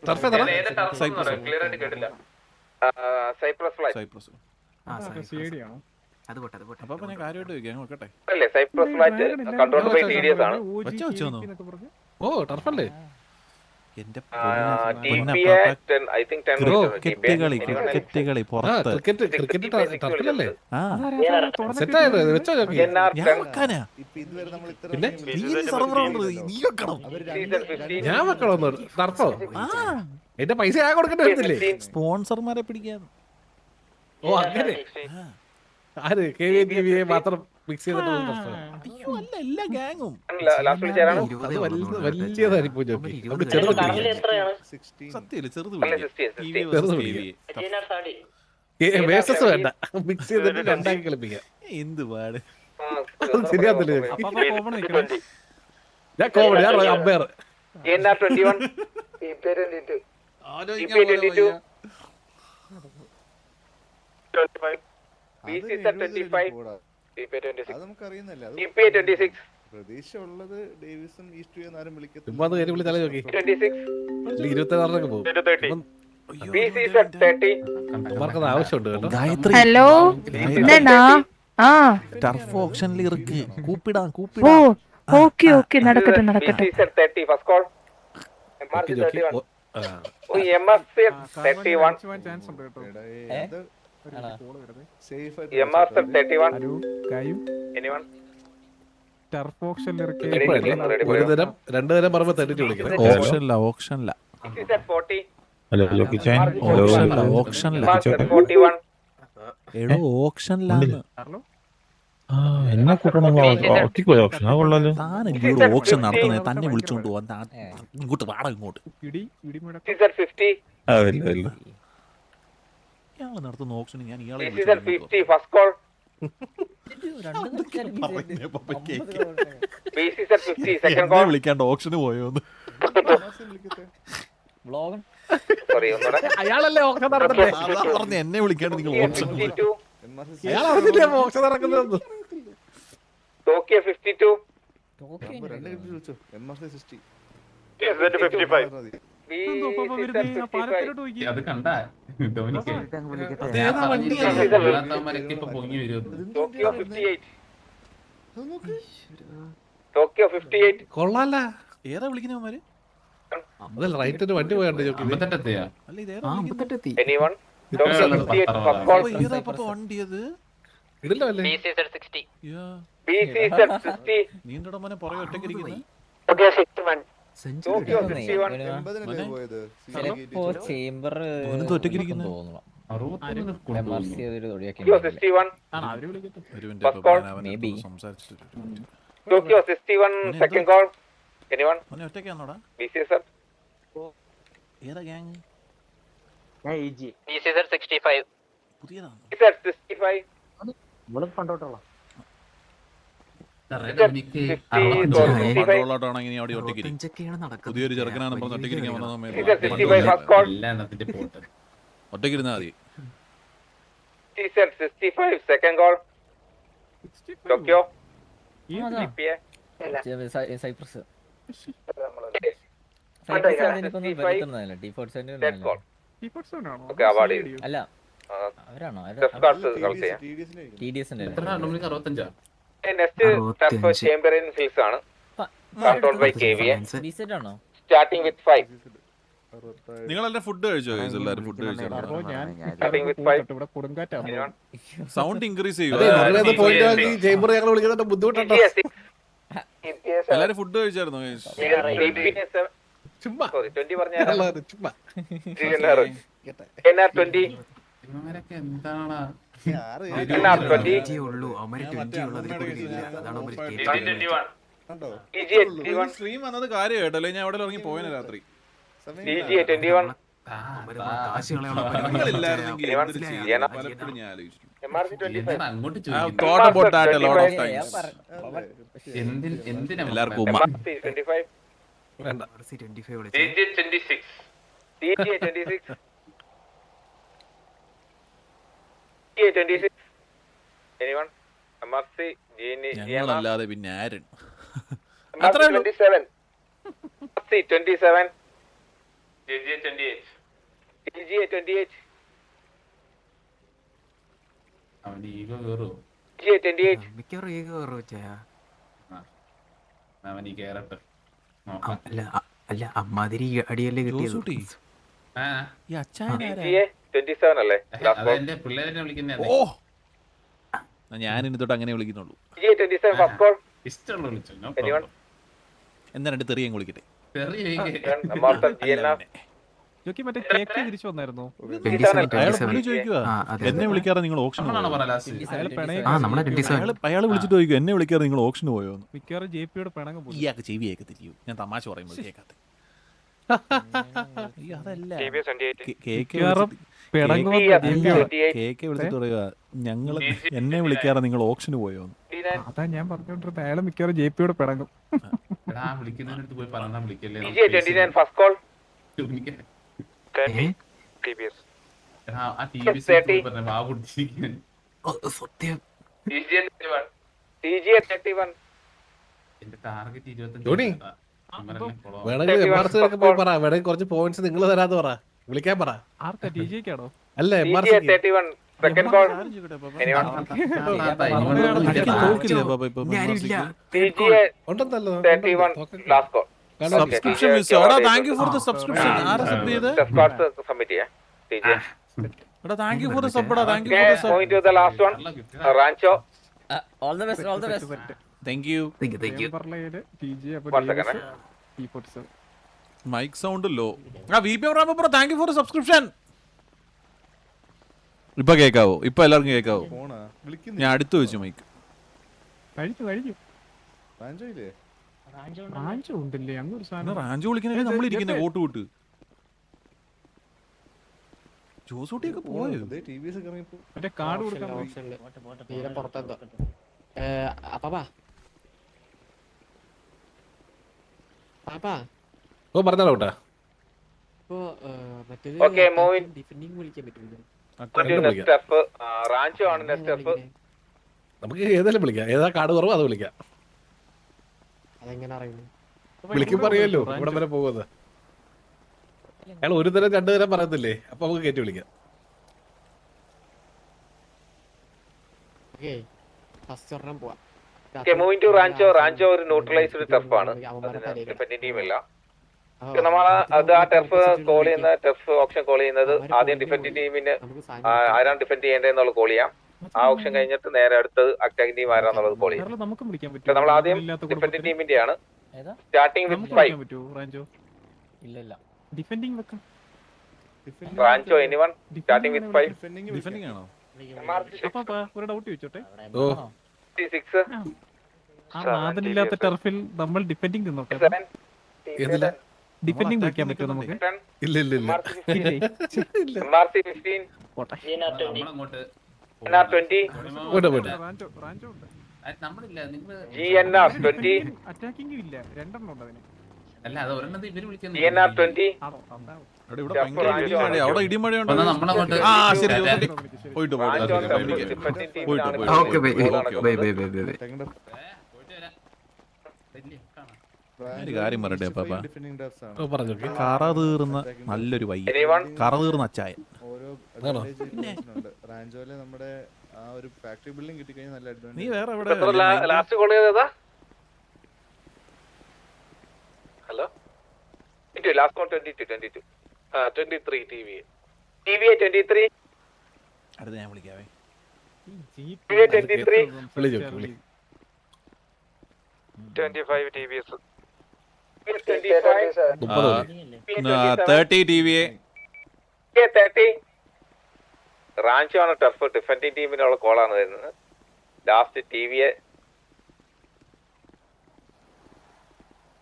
ടർഫ് ഏതാ? ക്ലിയർ ആയിട്ട് കേട്ടില്ല സൈപ്രസ് ഫ്ലൈറ്റ് സൈപ്രസ്. CD ആണോ? അപ്പൊ ഞാൻ കാര്യമായിട്ട് ചോദിക്കാം നോക്കട്ടെ. അല്ലേ Cyprus flight controlled by TDS ആണ്. ഒച്ച വെച്ചോന്നോ? എന്നൊക്കെ പറഞ്ഞു. ഓ ടർഫല്ലേ? എന്റെ TPA 10 I think 10 Bro, cricket കളി പുറത്ത് ക്രിക്കറ്റ് ടർഫിലല്ലേ ആ സെറ്റായത് വെച്ചോ ജോക്കി NR ഞാൻ 10 വെക്കാനാ പിന്നെ നീ വെക്കണം season 15 ഞാൻ വെക്കണോന്ന് ടർഫോ എന്റെ പൈസ ഞാൻ കൊടുക്കേണ്ടി വരുന്നില്ലേ സ്പോൺസർമാരെ പിടിക്കാൻ ഓ അങ്ങനെ ആര് KVA മാത്രം മിക്സ് ചെയ്തിട്ട് ടർഫോ അയ്യോ അല്ല എല്ലാ ഗാങ്ങും ലാസ്റ്റ് വിളിച്ചാരാണ് അത് വലിയതായിരിക്കും ജോക്കി നമുക്ക് ചെറുത് സത്യല്ലേ ചെറുത് വേസസ് വേണ്ട മിക്സ് ചെയ്തിട്ട് രണ്ടാക്കി കളിപ്പിക്കാം എന്ത് പാട് അത് ശരിയാത്തില്ല ജോക്കി ഞാൻ കോമഡി ഞാൻ umpire NR 21 TPA 22 BCZ 25 TPA 26 TPA 26 പ്രതീക്ഷ ഉള്ളത് ഡേവിസും ഈസ്റ്റ് എന്നാരും ചുമ്മാ അത് കയറി വിളിച്ചാലേ ജോക്കി 26 26 പോകും BCZ 30 അവർക്കത് ആവശ്യമുണ്ട് കേട്ടോ ഗായത്രി ഹലോ என்னண்ணா ஆ ടർഫ് ഓപ്ഷനിൽ ഇറക്ക് കൂപ്പിടാം ஓ കൂപ്പിടാം ஓகே ஓகே நடக்கட்டும் நடக்கட்டும் BCZ 30 first call MRC 31 MRC 31 chance ഉണ്ട് കേട്ടോ MRC 31 ഹലോ കായും anyone ടർഫ് ഓപ്ഷനിൽ ഒരു തരം രണ്ടു തരം പറയുമ്പോ തട്ടിട്ട് വിളിക്കണം ഓപ്ഷനില്ല BCZ 40 ഓപ്ഷനില്ല MRC 41 എടോ ഓപ്ഷനിലാണ് എന്നെ താനല്ലേ ഓപ്ഷൻ നടത്തുന്നത് തന്നെ വിളിച്ചോണ്ട് പോവാൻ ഇങ്ങോട്ട് വാടക ഇങ്ങോട്ട് ഇടി ഇടിമുഴക്കം BCZ 50 ഇയാള് നടത്തുന്ന ഓപ്ഷൻ ഞാൻ ഇയാളെ BCZ 50 first call BCZ 50 second call വിളിക്കാണ്ട് ഓപ്ഷന് പോയോന്ന് വ്ളോഗ് sorry ഒന്നുകൂടെ അയാളല്ലേ ഓപ്ഷൻ നടത്തണ്ടേ അതാ പറഞ്ഞ എന്നെ വിളിക്കാണ്ട് നിങ്ങൾ ഓപ്ഷൻ 52 അയാൾ അറിഞ്ഞില്ലേ ഓപ്ഷൻ നടക്കുന്നത് Tokyo 52 MRC 55 പാലത്തിലോട്ട് പോയി അത് കണ്ടാ ധോനിക്ക് അതേതാ വണ്ടിയാ? ഇപ്പൊ പൊങ്ങി വരും Tokyo 58 Tokyo 58 കൊള്ളാല്ല ഏതാ വിളിക്കുന്നവന്മാര് അതല്ല റൈറ്റിന് വണ്ടി പോയാണ്ട് ജോക്കി അമ്പത്തെട്ടെത്തിയാ അല്ല ഇതേതാ anyone Tokyo 58 first call ഏതാ പപ്പ വണ്ടിയത് ഇടില്ല അല്ലേ BCZ 60 യാ, BCZ 60 നീ എന്താ മോനെ പുറകെ ഒറ്റയ്ക്ക് ഇരിക്കുന്നത് Tokyo 61 Tokyo 61 ചിലപ്പോ ചേംബർ ഓനെന്താ ഒറ്റയ്ക്ക് ഇരിക്കുന്നെ? തോന്നണം അറുപത്തൊന്ന് MRC അതൊരു തൊടിയാക്കി Tokyo 61 അവര് വിളിക്കട്ടെ ഒരു First call. Maybe. സംസാരിച്ചിട്ട് Tokyo 61 second call anyone മോനെ ഒറ്റയ്ക്കാന്നോടാ BCZ ഏതാ ഗ്യാങ് BCZ 65 പുതിയതാണ് BCZ 65 ധോനിക്ക് കൺട്രോളായിട്ടാണെങ്കിൽ നീ അവിടെ ഒറ്റയ്ക്ക് ഇരിക്കും. പുതിയൊരു ചെറുക്കനാണ് പറഞ്ഞ് ഒറ്റയ്ക്ക് ഇരിക്കാൻ വന്ന BCZ 65 first call എല്ലാം അതിന്റെ പോട്ട് ഒറ്റയ്ക്ക് ഇരുന്നാ മതി BCZ 65 second call Tokyo TPA Cyprus dead call Okay, award ചെയ്തു. അല്ല അവരാണോ Step cards കളക്ട് ചെയ്യാം TDS എത്ര ഡൊമിനിക്ക് 65 നെക്സ്റ്റ് ടഫ് ചേംബറിൻ ഹിൽസ് ആണ് കൺട്രോൾ ബൈ KVA ആണോ സ്റ്റാർട്ടിംഗ് വിത്ത് 5 നിങ്ങളെല്ലാം ഫുഡ് കഴിച്ചോ guys? എല്ലാവരും ഫുഡ് കഴിച്ചോ അപ്പോ ഞാൻ Starting with five. ഇവിടെ കൊടുങ്കാറ്റാണ് anyone സൗണ്ട് ഇൻക്രീസ് അതെ നിങ്ങളത് ചെയ്യും പോയിന്റ് ആക്കി ചേംബർ ഞങ്ങൾ വിളിക്കുന്നത് ബുദ്ധിമുട്ടുണ്ടോ TPA എല്ലാരും ഫുഡ് കഴിച്ചായിരുന്നോ guys? ചുമ്മാ 20 പറഞ്ഞാൽ ചുമ്മാ NR 20 ഇവന്മാരൊക്കെ എന്താണ് NR 20 TGA 21 സ്ട്രീം വന്നത് കാര്യം കേട്ടല്ലേ ഞാൻ അവിടെ ഇറങ്ങി പോയനെ രാത്രി TGA 21 നിങ്ങളില്ലായിരുന്നെങ്കിൽ Anyone? എന്തൊരു ചെയ്യാനാ? പലപ്പോഴും ഞാൻ ആലോചിച്ചു. MRC 25 അങ്ങോട്ട് I have ചോദിക്കുന്നു thought about that a lot of times. എന്തിനാ എല്ലാവർക്കും ഉമ്മ. MRC 25 വേണ്ട TGA 26 TGA 26 TGA 26 anyone MRC ഞങ്ങളല്ലാതെ പിന്നെ ആരും MRC 27 MRC 27 TGA 28 TGA 28 അവന്റെ ഈഗോ കയറുമോ TGA 28 അവൻ ഈ കേറട്ടെ നോക്കാം അല്ല അമ്മാതിരി അടിയല്ലേ കിട്ടിയത്. ജോസൂട്ടി, ആ ഈ അച്ചായൻ ആരാ? TGA 27 അല്ലേ ലാസ്റ്റ് കോൾ? അതെന്റെ പിള്ളേരെ വിളിക്കുന്ന ഓ ഞാൻ ഇനി തൊട്ട് അങ്ങനെ വിളിക്കുന്നുള്ളൂ. TGA 27 first call. ഇഷ്ടമുള്ള വിളിച്ചു Anyone? എന്നാ രണ്ട് തെറിയും വിളിക്കട്ടെ. Immortal GNR. ജോക്കി മറ്റേ കേക്ക് തിരിച്ചു വന്നായിരുന്നോ? 27 അയാൾ 27. പുള്ളി ചോദിക്കുക ആ അതെ എന്നെ വിളിക്കാതെ നിങ്ങൾ ഓപ്ഷൻ അയാൾ പിണങ്ങി ആ നമ്മളെ 27. അയാൾ വിളിച്ചിട്ട് ചോദിക്കും എന്നെ വിളിക്കാതെ നിങ്ങൾ ഓപ്ഷന് പോയോ എന്ന്. മിക്കവാറും JP-യോട് പിണങ്ങും പോലും. ഇയാൾക്ക് ചെവി കേൾക്കത്തില്ലയോ? ഞാൻ തമാശ പറയുമ്പോൾ കേൾക്കാത്ത അതല്ല മിക്കവാറും പിണങ്ങുമെന്ന് JP-യോട്. കേക്ക് വിളിച്ചിട്ട് പറയുക ഞങ്ങള് എന്നെ വിളിക്കാതെ നിങ്ങൾ ഓപ്ഷന് പോയോ എന്ന്. അതാ ഞാൻ പറഞ്ഞോണ്ടിരുന്നത് അയാൾ മിക്കവാറും JP-യോട് പിണങ്ങും. വിളിക്കുന്നതിനടുത്ത് പോയി പറഞ്ഞാ വിളിക്കല്ലേ TGA 29 ഫസ്റ്റ് കോൾ. ഏ? ആ TVS പറഞ്ഞ വാ കുടിച്ചിരിക്കാൻ ഓ, സത്യം. TGA 31. TGA 31. എന്റെ ടാർഗറ്റ് 25 ജോണി. വേണമെങ്കിൽ MRC പോയി പറ, വേണമെങ്കിൽ കുറച്ച് പോയിന്റ്സ് നിങ്ങൾ തരാന്ന് പറ, വിളിക്കാൻ പറ. ആർക്കാ TJ-ക്കാണോ? അല്ല TGA 31 സെക്കൻഡ് കോൾ. തോക്കില്ലേ പാപ്പ ഇപ്പൊ ഇനി ആരുമില്ല. TGA ഉണ്ടെന്നല്ലോ 31 ലാസ്റ്റ് കോൾ. Subscription miss. എടാ thank you for the subscription. ആരാ സബ് ചെയ്ത്? സബ്മിറ്റ് ചെയ്യാം. TGA. എടാ thank you for the sub. എടാ thank you for the Okay, sub. moving to the last one. Rancho. All the best, all the best. Thank you. Thank you. പറഞ്ഞതില് TJ അപ്പൊ One second, T47. Mic sound low. ആ VPM Rambo thank you for the subscription. ഇപ്പൊ കേക്കാവോ? ഇപ്പൊ എല്ലാവർക്കും കേക്കാവോ? ഞാൻ അടുത്ത് വെച്ചു മൈക്ക്. കഴിഞ്ഞു. റാഞ്ചോ ഉണ്ടല്ലേ അങ്ങൊരു സാധനം. റാഞ്ചു വിളിക്കുന്ന നമ്മൾ ഇരിക്കുന്ന കോട്ട് വിട്ട് ജോസൂട്ടിയൊക്കെ പോയോ? മറ്റേ കാർഡ് കൊടുക്കാൻ പോയി. ഓ പറഞ്ഞാലോ കേട്ടാ. Okay, moving. വിളിക്കാം. സ്റ്റെപ്പ് റാഞ്ചോ ആണ് നെക്സ്റ്റ് സ്റ്റെപ്പ്. നമുക്ക് ഏതെങ്കിലും വിളിക്കാം, ഏതാ കാർഡ് കുറവ് അത് വിളിക്കാം. വിളിക്കുമ്പോ അറിയാലോ ഇവിടെ വരെ പോകുന്നത്. അയാൾ ഒരു തരം രണ്ടു തരം പറയത്തില്ലേ, അപ്പൊ നമുക്ക് കയറ്റി വിളിക്കാം. Okay, moving to Rancho. Rancho ഒരു ന്യൂട്രലൈസ്ഡ് ടർഫ് ആണ്. ഡിഫൻഡിംഗ് ടീമില്ല. നമ്മൾ അത് ആ ടർഫ് കോൾ ചെയ്യുന്ന ടർഫ് ഓപ്ഷൻ കോൾ ചെയ്യുന്നത് ആദ്യം ഡിഫൻഡിംഗ് ടീമിന് ആരാണ് ഡിഫെൻഡ് ചെയ്യേണ്ടതെന്നുള്ള കോൾ ചെയ്യാം. ആ ഓപ്ഷൻ കഴിഞ്ഞിട്ട് നേരെ അടുത്തത് അറ്റാക്കിംഗ് ടീം ആരാന്നുള്ളത് കോൾ ചെയ്യാം. കേരളം നമുക്കും വിളിക്കാൻ പറ്റും. നമ്മൾ ആദ്യം ഡിഫൻഡിംഗ് ടീമിന്റെ ആണ്. ഏതാ? Starting with 5. പറ്റുമോ റാഞ്ചോ? ഇല്ല ഡിഫെൻഡിങ് വെക്കാം. Rancho anyone starting with 5. Defending ആണോ? അപ്പൊ ഒരു ഡൗട്ട് ചോദിച്ചോട്ടെ. ഓ 6 ആ നാദനില്ലാത്ത ടർഫിൽ നമ്മൾ ഡിഫെൻഡിങ് നിന്നോട്ടെ. ഏതില്ല? ഡിഫെൻഡിങ് വെക്കാൻ പറ്റുമോ നമുക്ക്? ഇല്ല ഇല്ല ഇല്ല. MRC 15. നമ്മളങ്ങോട്ട് NR 20. പോട്ടെ പോട്ടെ. റാഞ്ചോ ഉണ്ട്. നമ്മളില്ല നിങ്ങള് GNR 20. അറ്റാക്കിംഗും ഇല്ല, രണ്ടെണ്ണം ഉണ്ട് അതിന്. അല്ല അത് ഒരെണ്ണത് ഇവര് വിളിക്കുന്നു. GNR 20. ആണോ? അതാ. എടാ ഇവിടെ ഭയങ്കര ഇടിമഴ. അവിടെ ഇടിമഴയുണ്ട്. എന്നാ നമ്മളങ്ങോട്ട് ആ ശരി ജോസൂട്ടി. പോയിട്ട് റാഞ്ചോ പോയിട്ട് ഡിഫൻഡിംഗ് പോയിട്ട് ടീമിനാണ്. പോയിട്ട്. Okay, bye. Bye. പോയിട്ട് വരാം. വലിയ കാണാം. ഒരു കാര്യം പറയട്ടെ പാപ്പ. ഓ പറഞ്ഞു. കറ തീർന്ന നല്ലൊരു വയ്യ. Anyone? കറ തീർന്ന അച്ചായൻ. ആണോ? റാഞ്ചോയില് നമ്മുടെ ആ ഒരു ഫാക്ടറി ബിൽഡിംഗ് കിട്ടിക്കഴിഞ്ഞാൽ നല്ല നീ അഡ്വാൻറ്റേജ്. വേറെ എവിടെ? ലാസ്റ്റ് കോൾ ചെയ്തതാ? Hello last call 22 23 TVA 23. അടുത്ത ഞാൻ വിളിക്കാവേ. TVA 23. വിളി ചോദിക്ക്, വിളി. 25 TVS. 30 വിളി. 30 TVA. 30. റാഞ്ചോ ആണ് ടർഫ്. ഡിഫൻഡിംഗ് ടീമിനുള്ള കോളാണ് വരുന്നത്. ലാസ്റ്റ് TVA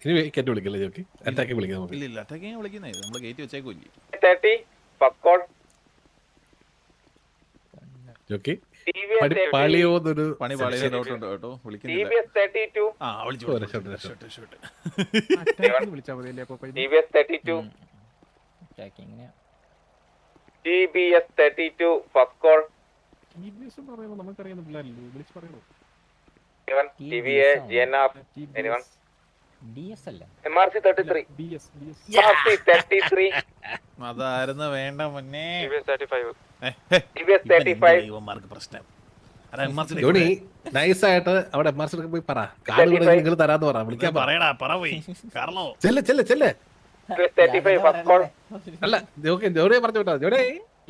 ഇനി കയറ്റി വിളിക്കല്ലേ ജോക്കി, അറ്റാക്കി വിളിക്കാം നമുക്ക്. ഇല്ല അതൊക്കെ ഞാൻ വിളിക്കുന്നേ. നമ്മള് ഗേറ്റ് വെച്ചേക്കില്ലേ? 30 ഫസ്റ്റ് കോൾ. ജോക്കി TVS പണി 30. പാളിയോന്നൊരു പണി പാളിയ ഡൗട്ട് ഉണ്ട് കേട്ടോ. വിളിക്കുന്നില്ല. TVS 32. ആ വിളിച്ചു. ഓ, രക്ഷപ്പെട്ടു, രക്ഷപ്പെട്ടു. അറ്റാക്കിംഗ് വിളിച്ചാൽ മതി അല്ലേ അപ്പൊ? TVS 32. അറ്റാക്കിങ്ങിന് TBS 32 first call. TBS എന്ന് പറയുമ്പോൾ നമുക്കറിയുന്ന പിള്ളേരല്ലേ, വിളിച്ച് പറയണോ? TVA GNR anyone? DS അല്ല. MRC 33. BS MRC 33. അതായിരുന്നു വേണ്ട മുന്നേ. TVS 35. TVS 35. ദൈവന്മാർക്ക് പ്രശ്നം. അതാ MRC ജോണി നൈസായിട്ട് അവിടെ MRC പോയി പറ, കാർഡ് നിങ്ങൾ തരാന്ന് പറ, വിളിക്കാൻ പറ. പറയടാ പറ പോയി. കാർലോ ചെല്ലെ ചെല്ലെ ചെല്ലെ 35 ഫസ്റ്റ് കോൾ. അല്ല ജോക്കെ ജോഡിയെ പറഞ്ഞു വിട്ടാ ജോഡേ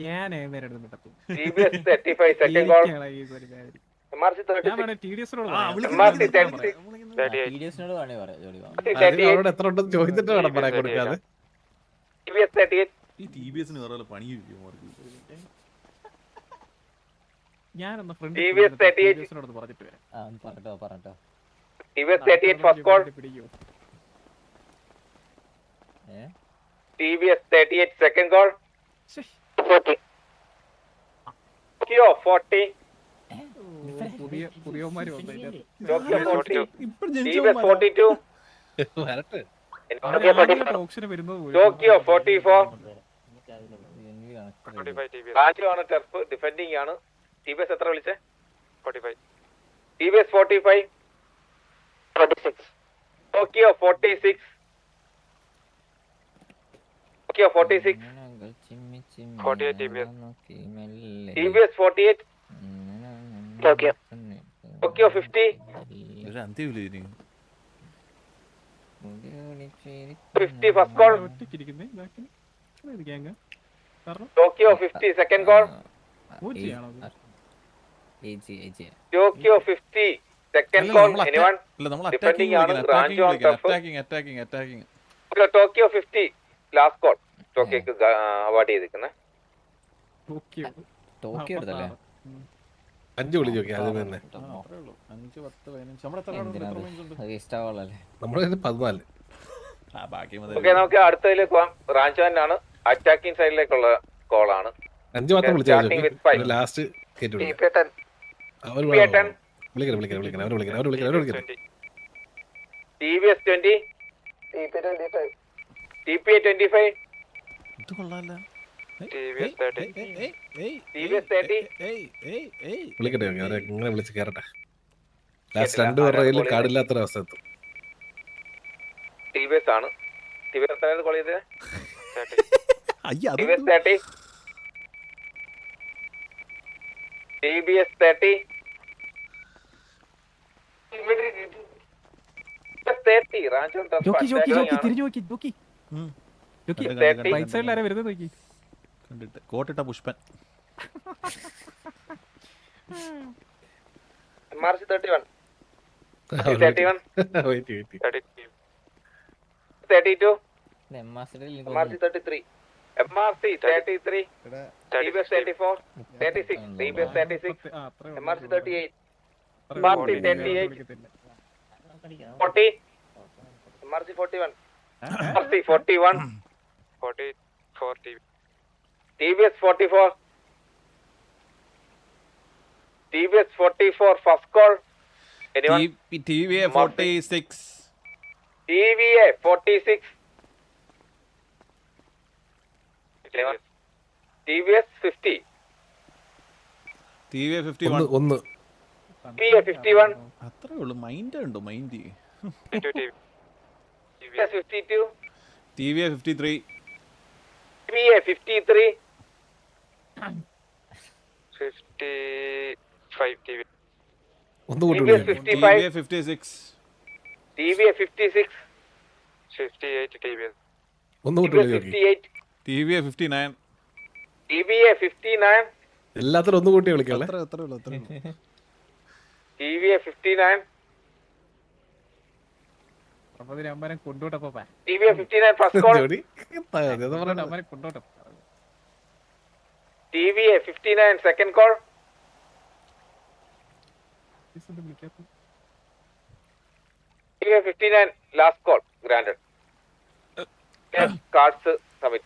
ഞാൻ നേരെ വിട്ടു TBS 35 second call. MRC 36. TDS-നോട് MRC 36. TDS-നോട് വേണേ പറയാം ജോലി വാ. അവിടെ എത്ര ഉണ്ടെന്ന് ചോദിച്ചിട്ട് വേണം പറയാൻ കൊടുക്കാതെ. TBS 38. ഈ TBS ന് വേറെ പണി ഞാനൊന്ന് TBS 38. ഫ്രണ്ട് പറഞ്ഞിട്ട് വരാം. പറഞ്ഞോ TBS 38 ഫസ്റ്റ് കോൾ. പിടിക്കോ TBS 38 സെക്കൻഡ് കോൾ. 40. Tokyo 40. പുതിയമാര് വന്നു Tokyo 40. TBS 42. വരട്ടെ. ഓപ്ഷന് വരുന്നത് Tokyo 44. ആണ് ടർഫ് ഡിഫെൻഡിങ് ആണ്. TBS എത്ര വിളിച്ചേ? 45. TBS 45. 36. Tokyo 46. Tokyo 46. 48 TBS. TBS 48. Tokyo. Tokyo 50. ഒരു അന്ത്യമില്ല 50 first call. ഒറ്റയ്ക്കിരിക്കുന്നേ Tokyo 50 second call. Tokyo 50 second call. Anyone? അല്ല നമ്മൾ Defending ആണ്. Rancho on turf. Attacking Tokyo 50 last call. ടോക്കിയോക്ക് അവാർഡ് ചെയ്തിരിക്കുന്നത്. ടോക്കിയോ എടുത്തല്ലേ 5 വിളി ചോദിക്കാം ആദ്യമേ തന്നെ. 5 10 15 ഇഷ്ടമുള്ളല്ലേ നമ്മുടെ 14. ഓക്കെ നമുക്ക് അടുത്തതിലേക്ക് പോവാം. റാഞ്ചോ ആണ് അറ്റാക്കിംഗ് സൈഡിലേക്കുള്ള കോൾ ആണ്. 5 മാത്രം Starting with five. വിളിച്ചാൽ ലാസ്റ്റ് കേട്ടു TP10. അവർ TP10. വിളിക്കണം അവർ വിളിക്കണം. TBS 20. TP25. TP25. ഇത് കൊള്ളാല്ല. TBS 30. TBS 30. വിളിക്കട്ടെ അവരെ ഇങ്ങനെ വിളിച്ച് കയറട്ടെ. ലാസ്റ്റ് 2 പേരുടെ കയ്യിൽ കാർഡില്ലാത്തൊരവസ്ഥ എത്തും. TBS ആണ്. TBS എത്ര കോൾ ചെയ്തേ? അയ്യ TBS 30. TBS 30. റാഞ്ചോ തിരിഞ്ഞു നോക്കി റൈറ്റ് സൈഡിൽ ആരാ വരുന്നത് നോക്കി കണ്ടിട്ട് കോട്ടിട്ട Pushpan. MRC 31. 31. 32. MRC 33. MRC 33. TBS 34. 36. TBS 36. MRC 38. MRC 38. 40. MRC 41. MRC 41. 44 TBS 44. TBS 44 first call. Anyone? TVA 46. TVA 46. Anyone? TBS 50. TVA 51. ഒന്ന് TVA 51. അത്രേ ഉള്ളൂ. മൈൻഡ് ഉണ്ടോ mind? TBS 52. TVA 53. TVA 53. 55 TV. ഒന്ന് കൂടി TBS വിളിക്കാം. 55. TVA 56. TVA 56. 58 TBS. ഒന്ന് കൂടി TBS വിളിക്കാം. 58. TVA 59. TVA 59. എല്ലാത്തിനും ഒന്ന് കൂട്ടി വിളിക്കാം. അത്രേ ഉള്ളൂ. TVA 59. അമ്പരം കൊണ്ടോട്ടപ്പോ TVA 59 first call. അമ്പരം കൊണ്ടോട്ട TVA 59 second call. TVA 59 last call. Granted. Cards submit.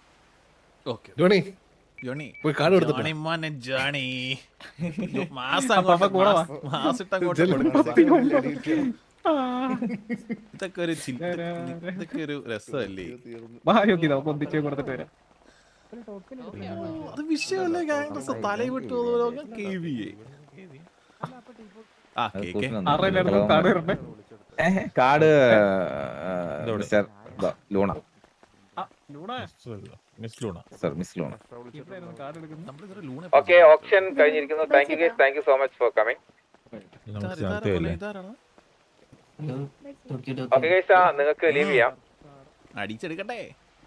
Okay Johnny Johnny പോയി കാർഡ് എടുത്തിട്ടോ. ജോണി മോനെ ജോണി മാസം അപ്പൊ കൂടെ വാ. മാസിട്ടങ്ങോട്ട് ഇതൊക്കെ ഒരു ഇതൊക്കെ ഒരു രസമല്ലേ? ബാക്കി നമുക്ക് ഒന്നിച്ചേ കൊടുത്തിട്ട് വരാം. അത് വിഷയമല്ല. ഗാങ്സ് തലയിൽ വിട്ടു KVA. ആ കേക്ക് ആരുടെ കാർഡ് വരണ്ടേ? Card Luna Luna miss Luna sir miss Luna. ഇവിടെയായിരുന്നു കാർഡ് എടുക്കുന്നത്. ലൂണ Okay, auction കഴിഞ്ഞിരിക്കുന്നു. Thank you guys. Thank you so much for coming. ഇതാരാണ്? Okay guys, നിങ്ങൾക്ക് ലീവ് ചെയ്യാം. അടിച്ചെടുക്കട്ടെ.